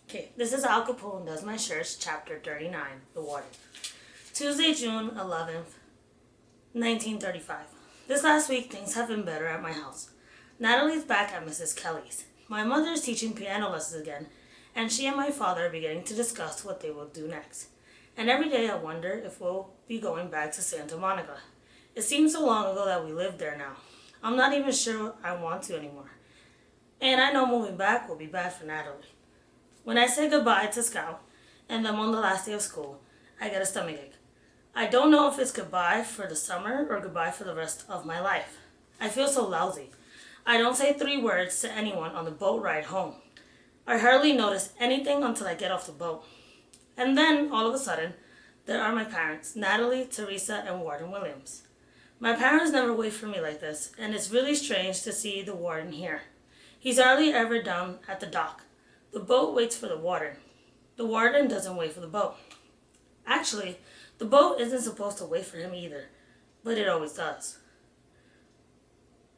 Okay, this is Al Capone Does My Shirts, Chapter 39, The Warden. Tuesday, June 11th, 1935. This last week, things have been better at my house. Natalie's back at Mrs. Kelly's. My mother is teaching piano lessons again, and she and my father are beginning to discuss what they will do next. And every day I wonder if we'll be going back to Santa Monica. It seems so long ago that we lived there now. I'm not even sure I want to anymore. And I know moving back will be bad for Natalie. When I say goodbye to Scout and them on the last day of school, I get a stomachache. I don't know if it's goodbye for the summer or goodbye for the rest of my life. I feel so lousy. I don't say 3 words to anyone on the boat ride home. I hardly notice anything until I get off the boat. And then, all of a sudden, there are my parents, Natalie, Teresa, and Warden Williams. My parents never wait for me like this, and it's really strange to see the Warden here. He's hardly ever down at the dock. The boat waits for the Warden. The Warden doesn't wait for the boat. Actually, the boat isn't supposed to wait for him either, but it always does.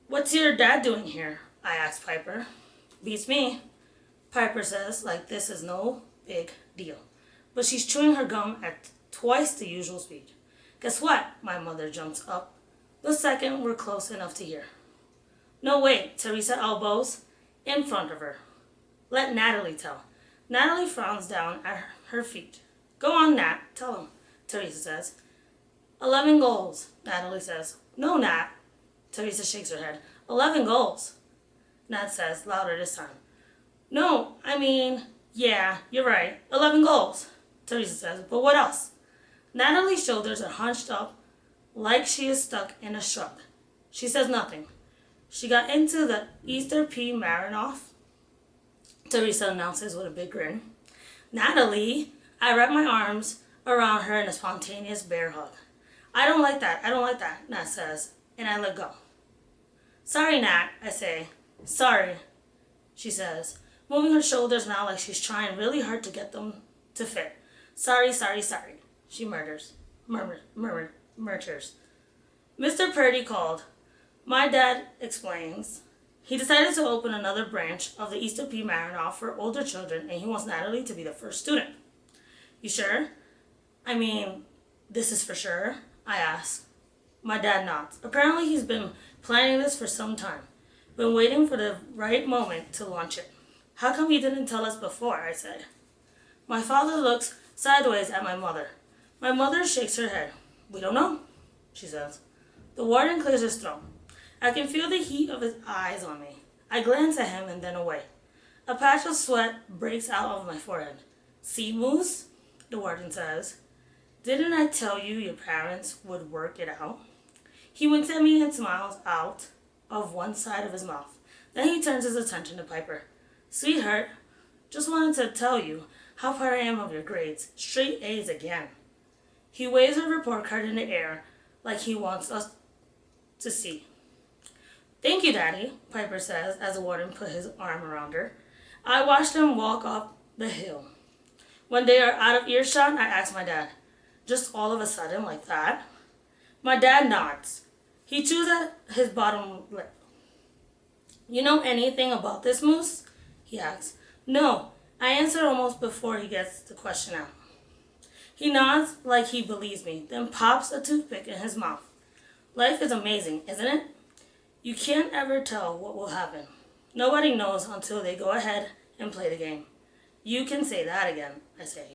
"What's your dad doing here?" I asked Piper. "Beats me," Piper says, like this is no big deal. But she's chewing her gum at twice the usual speed. "Guess what?" My mother jumps up the second we're close enough to hear. "No, wait," Teresa elbows in front of her. "Let Natalie tell." Natalie frowns down at her feet. "Go on, Nat, tell him," Teresa says. 11 goals, Natalie says. "No, Nat." Teresa shakes her head. 11 goals, Nat says, louder this time. "No, I mean, yeah, you're right. 11 goals, Teresa says. "But what else?" Natalie's shoulders are hunched up like she is stuck in a shrug. She says nothing. "She got into the Easter P. Marinoff," Teresa announces with a big grin. "Natalie," I wrap my arms around her in a spontaneous bear hug. I don't like that, Nat says, and I let go. "Sorry, Nat," I say. "Sorry," she says, moving her shoulders now like she's trying really hard to get them to fit. Sorry, she murmurs. Mr. Purdy called. My dad explains. He decided to open another branch of the Easter P. Marinoff for older children, and he wants Natalie to be the first student. "You sure? I mean, this is for sure?" I ask. My dad nods. Apparently he's been planning this for some time. Been waiting for the right moment to launch it. "How come you didn't tell us before?" I say. My father looks sideways at my mother. My mother shakes her head. "We don't know," she says. The Warden clears his throat. I can feel the heat of his eyes on me. I glance at him and then away. A patch of sweat breaks out of my forehead. "See, Moose?" the Warden says. "Didn't I tell you your parents would work it out?" He winks at me and smiles out of one side of his mouth. Then he turns his attention to Piper. "Sweetheart, just wanted to tell you how proud I am of your grades. Straight A's again." He waves a report card in the air like he wants us to see. "Thank you, Daddy," Piper says as the Warden put his arm around her. I watch them walk up the hill. When they are out of earshot, I ask my dad, "Just all of a sudden like that?" My dad nods. He chews at his bottom lip. "You know anything about this, Moose?" he asks. "No," I answer almost before he gets the question out. He nods like he believes me, then pops a toothpick in his mouth. Life is amazing, isn't it? You can't ever tell what will happen. Nobody knows until they go ahead and play the game. "You can say that again," I say.